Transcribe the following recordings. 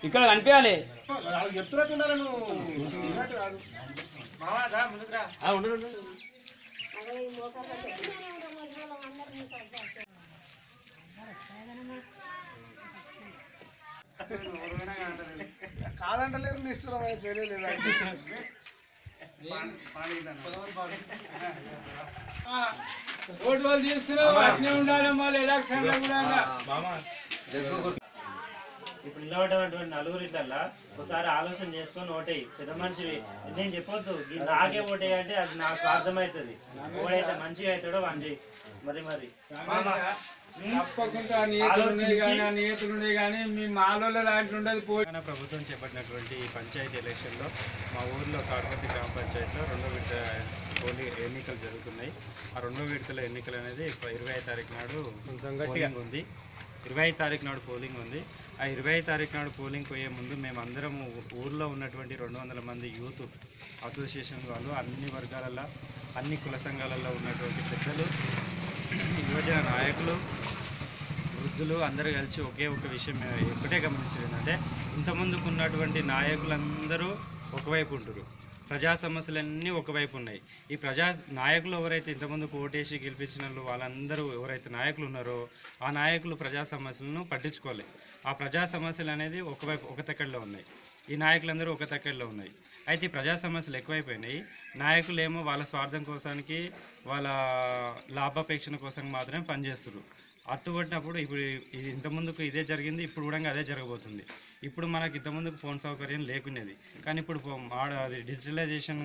ఇక్కడ కనిపించాలి. కాదంటలేరు నిష్ఠురమైన చేయలేదు. ఓటు వాళ్ళు తీసుకున్నావు అట్నే ఉండాలి. మళ్ళీ ఎలక్షన్లో కూడా ఇప్పుడు నిలబడ్డటువంటి నలుగురిట్లల్లా ఒకసారి ఆలోచన చేసుకొని ఓటేయి. పెద్ద మనిషి నేను చెప్పొద్దు నాకే ఓటేయి అంటే అది నాకు అర్థమవుతుంది. ఓడైతే మంచిగా అవుతాడో వండి మరి తప్పకుండా నియతులు ఉన్నాయి కానీ మీ మాలో లాంటి ఉండదు. ప్రభుత్వం చేపట్టినటువంటి పంచాయతీ ఎలక్షన్లో మా ఊర్లో తాడపత్రి గ్రామ పంచాయతీలో రెండో విడత ఎన్నికలు జరుగుతున్నాయి. ఆ రెండో విడతల ఎన్నికలు అనేది 25 తారీఖు నాడు పోలింగ్ ఉంది. 25 తారీఖు నాడు పోలింగ్ ఉంది. ఆ 25 తారీఖు నాడు పోలింగ్ పోయే ముందు మేమందరం ఊర్లో ఉన్నటువంటి 200 మంది యూత్ అసోసియేషన్ వాళ్ళు అన్ని వర్గాలలో అన్ని కుల సంఘాలలో ఉన్నటువంటి పెద్దలు, యువజన నాయకులు, వృద్ధులు అందరూ కలిసి ఒకే ఒక విషయం ఒకటే గమనించేది ఏంటంటే ఇంతకుముందుకు ఉన్నటువంటి నాయకులందరూ ఒకవైపు ఉంటారు, ప్రజా సమస్యలన్నీ ఒకవైపు ఉన్నాయి. ఈ నాయకులు ఎవరైతే ఇంతకుముందుకు ఓటేసి గెలిపించిన వాళ్ళందరూ ఎవరైతే నాయకులు ఉన్నారో ఆ నాయకులు ప్రజా సమస్యలను పట్టించుకోవాలి. ఆ ప్రజా సమస్యలు అనేది ఒక తక్కడిలో ఉన్నాయి. ఈ నాయకులందరూ ఒక తక్కడిలో ఉన్నాయి. అయితే ఈ ప్రజా సమస్యలు ఎక్కువైపోయినాయి. నాయకులు ఏమో వాళ్ళ స్వార్థం కోసానికి వాళ్ళ లాభాపేక్షణ కోసం మాత్రమే పనిచేస్తారు. అత్తుపట్టినప్పుడు ఇప్పుడు ఇది ఇంతకుముందుకు ఇదే జరిగింది, ఇప్పుడు కూడా అదే జరగబోతుంది. ఇప్పుడు మనకి ఇంతకుముందుకు ఫోన్ సౌకర్యం లేకునేది, కానీ ఇప్పుడు అది డిజిటలైజేషన్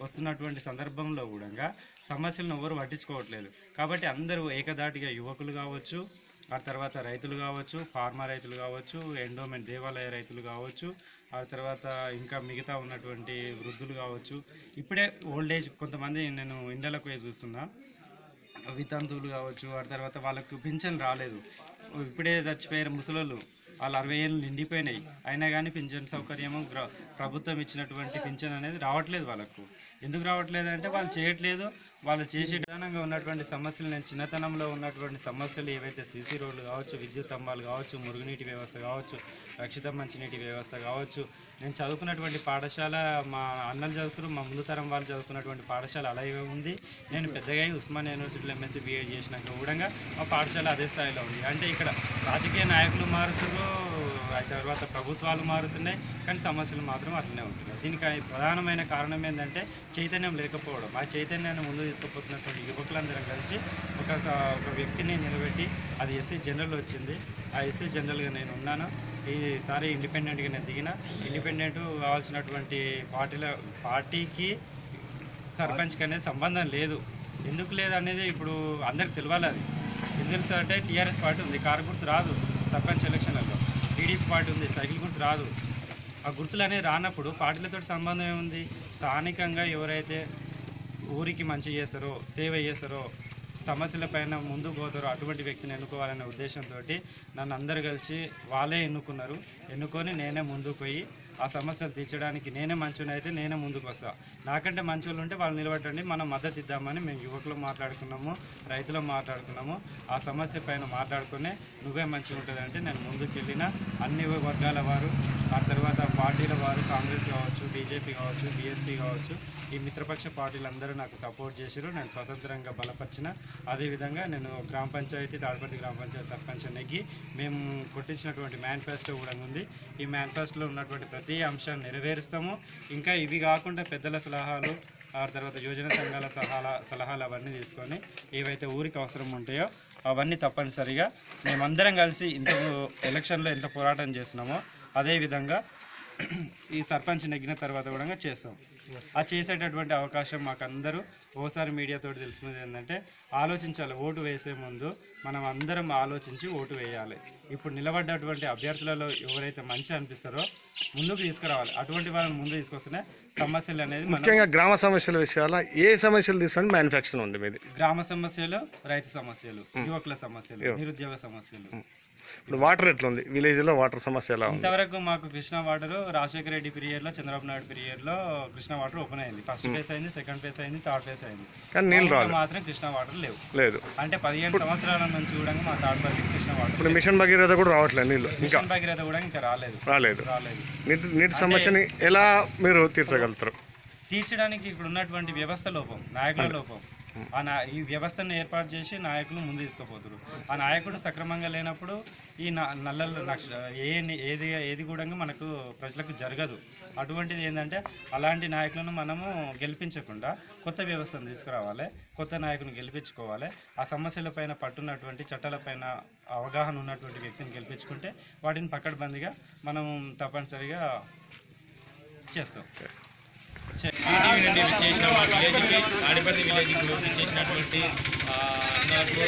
వస్తున్నటువంటి సందర్భంలో కూడా సమస్యలను ఎవరు పట్టించుకోవట్లేదు. కాబట్టి అందరూ ఏకదాటిగా యువకులు కావచ్చు, ఆ తర్వాత రైతులు కావచ్చు, ఫార్మా రైతులు కావచ్చు, ఎండోమెంట్ దేవాలయ రైతులు కావచ్చు, ఆ తర్వాత ఇంకా మిగతా ఉన్నటువంటి వృద్ధులు కావచ్చు, ఇప్పుడే ఓల్డేజ్ కొంతమంది నేను ఇండ్లకు పోయి చూస్తున్నా, వితంతువులు కావచ్చు, ఆ తర్వాత వాళ్ళకు పింఛన్ రాలేదు, ఇప్పుడే చచ్చిపోయారు ముసలోళ్ళు, వాళ్ళు 60 ఏళ్ళు నిండిపోయినాయి, అయినా కానీ పింఛన్ సౌకర్యము ప్రభుత్వం ఇచ్చినటువంటి పింఛన్ అనేది రావట్లేదు. వాళ్ళకు ఎందుకు రావట్లేదు అంటే వాళ్ళు చేయట్లేదు. వాళ్ళు చేసే విధానంగా ఉన్నటువంటి సమస్యలు, నేను చిన్నతనంలో ఉన్నటువంటి సమస్యలు ఏవైతే సీసీ రోడ్లు కావచ్చు, విద్యుత్ స్తంభాలు కావచ్చు, మురుగునీటి వ్యవస్థ కావచ్చు, రక్షిత మంచినీటి వ్యవస్థ కావచ్చు, నేను చదువుకున్నటువంటి పాఠశాల మా అన్నలు చదువుతున్నారు, మా ముందు తరం వాళ్ళు చదువుకున్నటువంటి పాఠశాల అలాగే ఉంది. నేను పెద్దగా ఉస్మానియా యూనివర్సిటీలో ఎంఎస్సీ బీఎడ్ చేసినాక కూడా మా పాఠశాల అదే స్థాయిలో ఉంది. అంటే ఇక్కడ రాజకీయ నాయకులు మారుతున్నారు, ఆ తర్వాత ప్రభుత్వాలు మారుతున్నాయి, కానీ సమస్యలు మాత్రం అట్లనే ఉంటున్నాయి. దీనికి ప్రధానమైన కారణం ఏంటంటే చైతన్యం లేకపోవడం. ఆ చైతన్యాన్ని ముందు తీసుకుపోతున్నటువంటి యువకులందరం కలిసి ఒక వ్యక్తిని నిలబెట్టి, అది ఎస్సీ జనరల్ వచ్చింది, ఆ ఎస్సీ జనరల్గా నేను ఉన్నాను. ఈసారి ఇండిపెండెంట్గా నేను దిగిన. ఇండిపెండెంట్ కావాల్సినటువంటి పార్టీకి సర్పంచ్కి అనేది సంబంధం లేదు. ఎందుకు లేదు అనేది ఇప్పుడు అందరికి తెలియాలి. అది ఎందుకు తెలుసు అంటే టీఆర్ఎస్ పార్టీ ఉంది, కారు గుర్తు రాదు సర్పంచ్ ఎలక్షన్లలో, టీడీపీ పార్టీ ఉంది, సైకిల్ గుర్తు రాదు. ఆ గుర్తులు అనేవి రానప్పుడు పార్టీలతో సంబంధం ఏముంది? స్థానికంగా ఎవరైతే ఊరికి మంచి చేస్తారో, సేవ చేస్తారో, సమస్యలపైన ముందుకు పోతారో అటువంటి వ్యక్తిని ఎన్నుకోవాలనే ఉద్దేశంతో నన్ను అందరు కలిసి వాళ్ళే ఎన్నుకొని నేనే ముందుకు పోయి ఆ సమస్యలు తీర్చడానికి నేనే మంచిని అయితే నేనే ముందుకు వస్తాను. నాకంటే మంచి వాళ్ళు ఉంటే వాళ్ళు నిలబెట్టండి, మనం మద్దతు ఇద్దామని మేము యువకులు మాట్లాడుకున్నాము, రైతులు మాట్లాడుకున్నాము. ఆ సమస్య పైన మాట్లాడుకునే నువ్వే మంచిగా ఉంటుందంటే నేను ముందుకు వెళ్ళిన అన్ని వర్గాల వారు, ఆ తర్వాత పార్టీల వారు, కాంగ్రెస్ కావచ్చు, బీజేపీ కావచ్చు, బీఎస్పీ కావచ్చు, ఈ మిత్రపక్ష పార్టీలందరూ నాకు సపోర్ట్ చేశారు. నేను స్వతంత్రంగా బలపరిచిన. అదేవిధంగా నేను గ్రామ పంచాయతీ తాడపత్రి గ్రామ పంచాయతీ సర్పంచ్ నెగ్గి మేము కొట్టించినటువంటి మేనిఫెస్టో కూడా ఉంది. ఈ మేనిఫెస్టోలో ఉన్నటువంటి ప్రతి అంశాన్ని నెరవేరుస్తాము. ఇంకా ఇవి కాకుండా పెద్దల సలహాలు, ఆ తర్వాత యోజన సంఘాల సలహాలు అవన్నీ తీసుకొని ఏవైతే ఊరికి అవసరం ఉంటాయో అవన్నీ తప్పనిసరిగా మేమందరం కలిసి ఇంత ఎలక్షన్లో ఎంత పోరాటం చేస్తున్నామో అదేవిధంగా ఈ సర్పంచ్ నెగ్గిన తర్వాత కూడా చేస్తాం. ఆ చేసేటటువంటి అవకాశం మాకందరూ ఓసారి మీడియాతో తెలుసుకునేది ఏంటంటే ఆలోచించాలి. ఓటు వేసే ముందు మనం అందరం ఆలోచించి ఓటు వేయాలి. ఇప్పుడు నిలబడ్డటువంటి అభ్యర్థులలో ఎవరైతే మంచి అనిపిస్తారో ముందుకు తీసుకురావాలి. అటువంటి వాళ్ళని ముందు తీసుకొస్తేనే సమస్యలు అనేది ముఖ్యంగా గ్రామ సమస్యల విషయాల ఏ సమస్యలు తీసుకోండి మ్యానుఫ్యాక్చరింగ్ ఉంది మీది? గ్రామ సమస్యలు, రైతు సమస్యలు, యువకుల సమస్యలు, నిరుద్యోగ సమస్యలు, ఇప్పుడు వాటర్ ఎట్లా ఉంది విలేజ్లో వాటర్ సమస్య ఎలా ఉంది? ఇంతవరకు మాకు కృష్ణా వాటర్ రాజశేఖర రెడ్డి పీరియడ్లో, చంద్రబాబు నాయుడు పీరియడ్లో కృష్ణా వాటర్ ఓపెన్ అయింది. ఫస్ట్ ఫేస్ అయింది, సెకండ్ ఫేస్ అయింది, థర్డ్ ఫేస్ అయింది. కానీ నీళ్ళు రాలేదు మాత్రం కృష్ణా వాటర్ లేదు. అంటే 15 సంవత్సరాల నుంచి కూడా మా తాడిపత్రికి కృష్ణా వాటర్. ఇప్పుడు మిషన్ భగీరథ కూడా రావట్లేదు నీళ్ళు, ఇంకా భగీరథ కూడా ఇంకా రాలేదు. నీటి సమస్యని ఎలా మీరు తీర్చగలుగుతారు? తీర్చడానికి ఇప్పుడు ఉన్నటువంటి వ్యవస్థ లోపం, నాయకుల లోపం. ఈ వ్యవస్థను ఏర్పాటు చేసి నాయకులు ముందు తీసుకుపోతారు. ఆ నాయకుడు సక్రమంగా లేనప్పుడు ఈ నల్లలు ఏది కూడా మనకు ప్రజలకు జరగదు. అటువంటిది ఏంటంటే అలాంటి నాయకులను మనము గెలిపించకుండా కొత్త వ్యవస్థను తీసుకురావాలి, కొత్త నాయకుని గెలిపించుకోవాలి. ఆ సమస్యలపైన పట్టున్నటువంటి, చట్టాలపైన అవగాహన ఉన్నటువంటి వ్యక్తిని గెలిపించుకుంటే వాటిని పకడ్బందీగా మనం తప్పనిసరిగా చేస్తాం. ఈటీవీ నుండి విచ్చేసిన మా విలేజ్కి, తాడిపత్రి విలేజ్కి విచ్చేసినటువంటి అన్నలకు,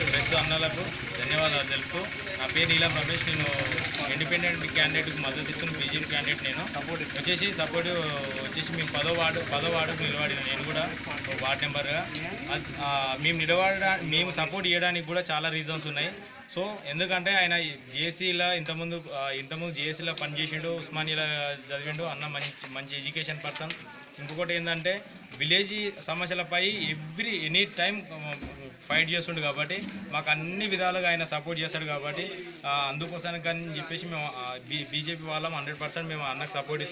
ప్రెస్ అన్నలకు ధన్యవాదాలు తెలుపుతూ, నా పేరు నీలం రమేష్. నేను ఇండిపెండెంట్ క్యాండిడేట్కి మద్దతు ఇస్తున్న బీజేపీ క్యాండిడేట్. నేను సపోర్ట్ వచ్చేసి మేము 10వ వార్డుకు నిలబడిన. నేను కూడా వార్డ్ నెంబర్గా మేము సపోర్ట్ చేయడానికి కూడా చాలా రీజన్స్ ఉన్నాయి. సో ఎందుకంటే ఆయన జేసీలో ఇంతకుముందు జేసీలో పనిచేసిండు, ఉస్మానియాలో చదివిండు అన్న, మంచి ఎడ్యుకేషన్ పర్సన్. ఇంకొకటి ఏంటంటే విలేజ్ సమస్యలపై ఎనీ టైం ఫైట్ చేస్తుండు కాబట్టి మాకు అన్ని విధాలుగా ఆయన సపోర్ట్ చేస్తాడు కాబట్టి అందుకోసానికి అని చెప్పేసి మేము బీజేపీ వాళ్ళం 100% మేము అన్నకు సపోర్ట్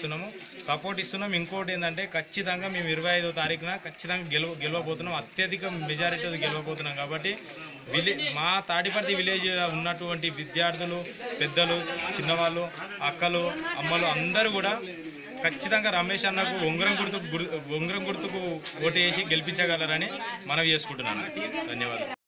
ఇస్తున్నాం. ఇంకోటి ఏంటంటే ఖచ్చితంగా మేము 25వ తారీఖున ఖచ్చితంగా గెలవబోతున్నాం. అత్యధిక మెజారిటీతో గెలవబోతున్నాం కాబట్టి మా తాడిపత్రి విలేజ్ ఉన్నటువంటి విద్యార్థులు, పెద్దలు, చిన్నవాళ్ళు, అక్కలు, అమ్మలు అందరూ కూడా ఖచ్చితంగా రమేష్ అన్నకు ఉంగరం గుర్తుకు ఓటు వేసి గెలిపించగలరని మనవి చేసుకుంటున్నాను. ధన్యవాదాలు.